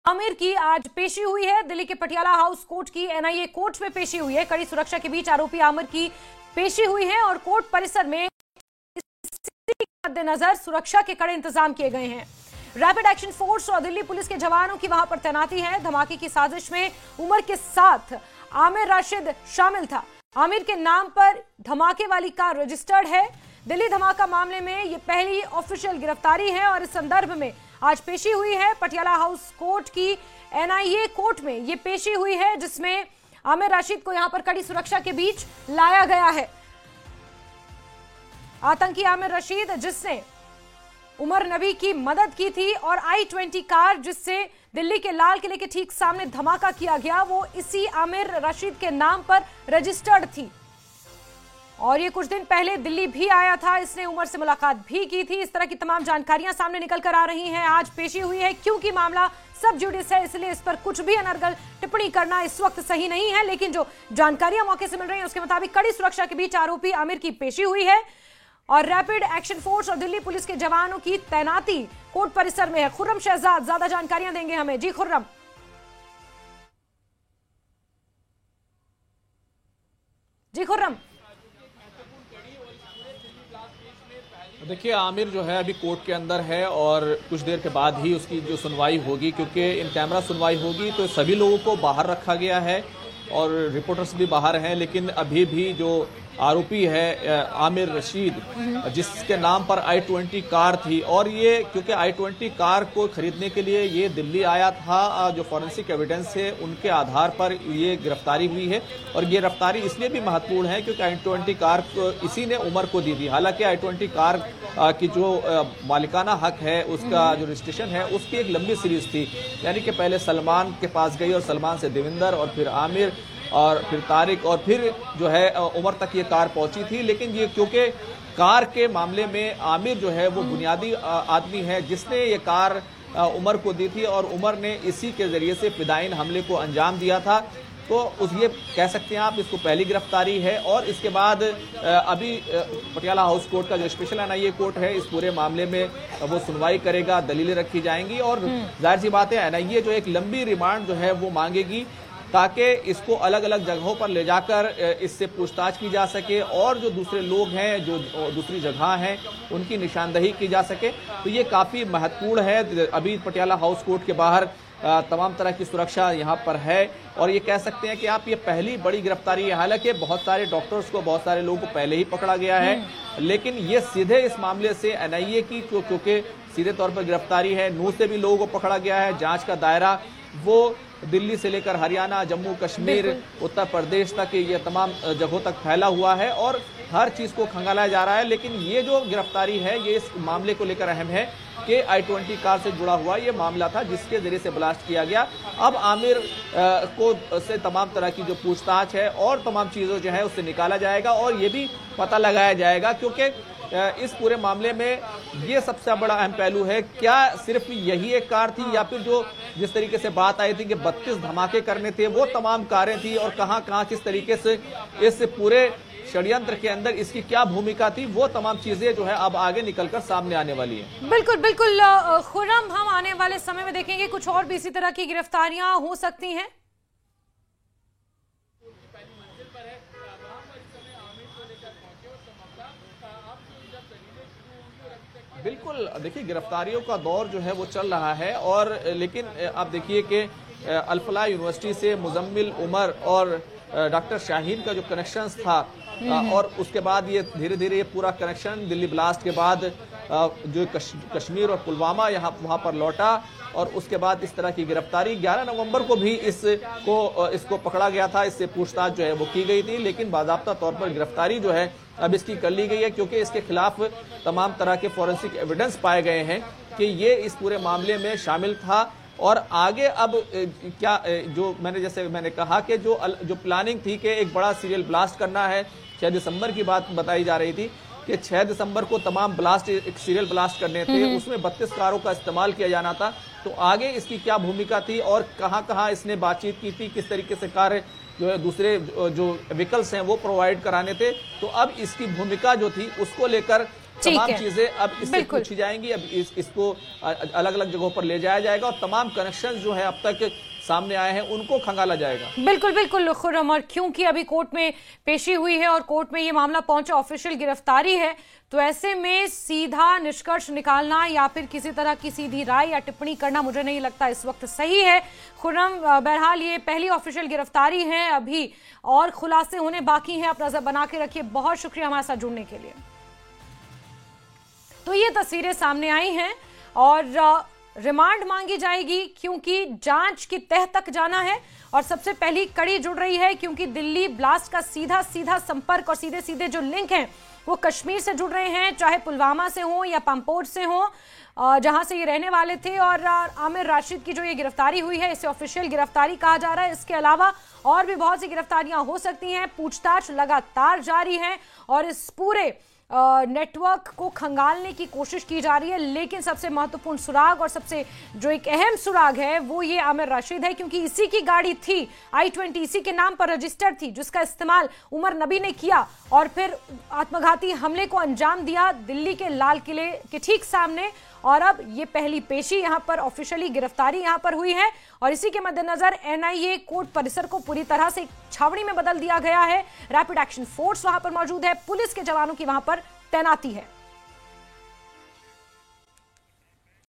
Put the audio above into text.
आमिर की आज पेशी हुई है। दिल्ली के पटियाला हाउस कोर्ट की एनआईए कोर्ट में पेशी हुई है। कड़ी सुरक्षा के बीच आरोपी आमिर की पेशी हुई है और कोर्ट परिसर में मद्देनजर सुरक्षा के कड़े इंतजाम किए गए हैं। रैपिड एक्शन फोर्स और दिल्ली पुलिस के जवानों की वहां पर तैनाती है। धमाके की साजिश में उमर के साथ आमिर राशिद शामिल था। आमिर के नाम पर धमाके वाली कार रजिस्टर्ड है। दिल्ली धमाका मामले में यह पहली ऑफिशियल गिरफ्तारी है और इस संदर्भ में आज पेशी हुई है। पटियाला हाउस कोर्ट की एनआईए कोर्ट में यह पेशी हुई है, जिसमें आमिर राशिद को यहां पर कड़ी सुरक्षा के बीच लाया गया है। आतंकी आमिर रशीद, जिसने उमर नबी की मदद की थी, और I-20 कार जिससे दिल्ली के लाल किले के ठीक सामने धमाका किया गया, वो इसी आमिर रशीद के नाम पर रजिस्टर्ड थी और ये कुछ दिन पहले दिल्ली भी आया था। इसने उमर से मुलाकात भी की थी। इस तरह की तमाम जानकारियां सामने निकल कर आ रही हैं। आज पेशी हुई है। क्योंकि मामला सब जुडिस है, इसलिए इस पर कुछ भी अनर्गल टिप्पणी करना इस वक्त सही नहीं है, लेकिन जो जानकारियां मौके से मिल रही हैं उसके मुताबिक कड़ी सुरक्षा के बीच आरोपी आमिर की पेशी हुई है और रैपिड एक्शन फोर्स और दिल्ली पुलिस के जवानों की तैनाती कोर्ट परिसर में है। खुर्रम शहजाद ज्यादा जानकारियां देंगे हमें। जी खुर्रम। जी खुर्रम। देखिए, आमिर जो है अभी कोर्ट के अंदर है और कुछ देर के बाद ही उसकी जो सुनवाई होगी, क्योंकि इन कैमरा सुनवाई होगी तो सभी लोगों को बाहर रखा गया है और रिपोर्टर्स भी बाहर हैं। लेकिन अभी भी जो आरोपी है आमिर रशीद, जिसके नाम पर I-20 कार थी, और ये क्योंकि I-20 कार को खरीदने के लिए ये दिल्ली आया था, जो फॉरेंसिक एविडेंस है उनके आधार पर ये गिरफ्तारी हुई है। और ये गिरफ्तारी इसलिए भी महत्वपूर्ण है क्योंकि I-20 कार इसी ने उमर को दी थी। हालांकि I-20 कार की जो मालिकाना हक है, उसका जो रजिस्ट्रेशन है, उसकी एक लंबी सीरीज थी, यानी कि पहले सलमान के पास गई और सलमान से देविंदर और फिर आमिर और फिर तारिक और फिर जो है उमर तक ये कार पहुंची थी। लेकिन ये क्योंकि कार के मामले में आमिर जो है वो बुनियादी आदमी है जिसने ये कार उमर को दी थी और उमर ने इसी के जरिए से फिदायीन हमले को अंजाम दिया था, तो उस ये कह सकते हैं आप इसको पहली गिरफ्तारी है। और इसके बाद अभी पटियाला हाउस कोर्ट का जो स्पेशल एनआईए कोर्ट है, इस पूरे मामले में वो सुनवाई करेगा, दलीलें रखी जाएंगी और जाहिर सी बात है एनआईए जो एक लंबी रिमांड जो है वो मांगेगी ताकि इसको अलग अलग जगहों पर ले जाकर इससे पूछताछ की जा सके और जो दूसरे लोग हैं जो दूसरी जगह हैं उनकी निशानदही की जा सके। तो ये काफ़ी महत्वपूर्ण है। अभी पटियाला हाउस कोर्ट के बाहर तमाम तरह की सुरक्षा यहाँ पर है और ये कह सकते हैं कि आप ये पहली बड़ी गिरफ्तारी है। हालांकि बहुत सारे डॉक्टर्स को, बहुत सारे लोगों को पहले ही पकड़ा गया है, लेकिन ये सीधे इस मामले से एनआईए की क्योंकि सीधे तौर पर गिरफ्तारी है, नू से भी लोगों को पकड़ा गया है। जांच का दायरा वो दिल्ली से लेकर हरियाणा, जम्मू कश्मीर, उत्तर प्रदेश तक ये तमाम जगहों तक फैला हुआ है और हर चीज़ को खंगाला जा रहा है। लेकिन ये जो गिरफ्तारी है ये इस मामले को लेकर अहम है कि I-20 कार से जुड़ा हुआ ये मामला था जिसके जरिए से ब्लास्ट किया गया। अब आमिर को से तमाम तरह की जो पूछताछ है और तमाम चीज़ों जो है उससे निकाला जाएगा और ये भी पता लगाया जाएगा, क्योंकि इस पूरे मामले में ये सबसे बड़ा अहम पहलू है, क्या सिर्फ यही एक कार थी या फिर जो जिस तरीके से बात आई थी कि 32 धमाके करने थे वो तमाम कारें थी और कहां कहां किस तरीके से इस पूरे षड्यंत्र के अंदर इसकी क्या भूमिका थी, वो तमाम चीजें जो है अब आगे निकलकर सामने आने वाली है। बिल्कुल बिल्कुल खुर्रम, हम आने वाले समय में देखेंगे कुछ और भी इसी तरह की गिरफ्तारियां हो सकती हैं। बिल्कुल, देखिए गिरफ्तारियों का दौर जो है वो चल रहा है और लेकिन आप देखिए कि अल-फलाह यूनिवर्सिटी से मुजम्मिल उमर और डॉक्टर शाहीन का जो कनेक्शंस था और उसके बाद ये धीरे धीरे ये पूरा कनेक्शन दिल्ली ब्लास्ट के बाद जो कश्मीर और पुलवामा वहाँ पर लौटा और उसके बाद इस तरह की गिरफ्तारी 11 नवंबर को भी इसको पकड़ा गया था, इससे पूछताछ जो है वो की गई थी। लेकिन बाकायदा तौर पर गिरफ्तारी जो है अब इसकी कर ली गई है क्योंकि इसके खिलाफ तमाम तरह के फॉरेंसिक एविडेंस पाए गए हैं कि ये इस पूरे मामले में शामिल था। और आगे अब क्या जो जैसे मैंने कहा कि जो प्लानिंग थी कि एक बड़ा सीरियल ब्लास्ट करना है, 6 दिसंबर की बात बताई जा रही थी कि 6 दिसंबर को तमाम ब्लास्ट एक सीरियल ब्लास्ट करने थे, उसमें 32 कारों का इस्तेमाल किया जाना था। तो आगे इसकी क्या भूमिका थी और कहां कहां इसने बातचीत की थी, किस तरीके से कार जो है दूसरे जो व्हीकल्स हैं वो प्रोवाइड कराने थे, तो अब इसकी भूमिका जो थी उसको लेकर तमाम चीजें अब इससे पूछी जाएंगी। अब इसको अलग अलग जगहों पर ले जाया जाएगा और तमाम कनेक्शन जो है अब तक सामने आए हैं उनको खंगाला जाएगा। बिल्कुल बिल्कुल खुर्रम, और क्योंकि अभी कोर्ट में पेशी हुई है और कोर्ट में ये मामला पहुंचा, ऑफिशियल गिरफ्तारी है, तो ऐसे में सीधा निष्कर्ष निकालना या फिर किसी तरह की सीधी राय या टिप्पणी करना मुझे नहीं लगता इस वक्त सही है। खुर्रम, बहरहाल ये पहली ऑफिशियल गिरफ्तारी है, अभी और खुलासे होने बाकी हैं, आप नजर बना के रखिए। बहुत शुक्रिया हमारे साथ जुड़ने के लिए। तो ये तस्वीरें सामने आई हैं और रिमांड मांगी जाएगी क्योंकि जांच की तह तक जाना है और सबसे पहली कड़ी जुड़ रही है क्योंकि दिल्ली ब्लास्ट का सीधा सीधा संपर्क और सीधे सीधे जो लिंक हैं वो कश्मीर से जुड़ रहे हैं, चाहे पुलवामा से हो या पामपोर से हो, जहां से ये रहने वाले थे। और आमिर राशिद की जो ये गिरफ्तारी हुई है इसे ऑफिशियल गिरफ्तारी कहा जा रहा है। इसके अलावा और भी बहुत सी गिरफ्तारियां हो सकती हैं, पूछताछ लगातार जारी है और इस पूरे नेटवर्क को खंगालने की कोशिश की जा रही है। लेकिन सबसे महत्वपूर्ण सुराग और सबसे जो एक अहम सुराग है वो ये आमिर राशिद है क्योंकि इसी की गाड़ी थी I-20, इसी के नाम पर रजिस्टर्ड थी, जिसका इस्तेमाल उमर नबी ने किया और फिर आत्मघाती हमले को अंजाम दिया दिल्ली के लाल किले के ठीक सामने। और अब ये पहली पेशी यहां पर ऑफिशियली गिरफ्तारी यहां पर हुई है और इसी के मद्देनजर NIA कोर्ट परिसर को पूरी तरह से छावनी में बदल दिया गया है। रैपिड एक्शन फोर्स वहां पर मौजूद है, पुलिस के जवानों की वहां पर तैनाती है।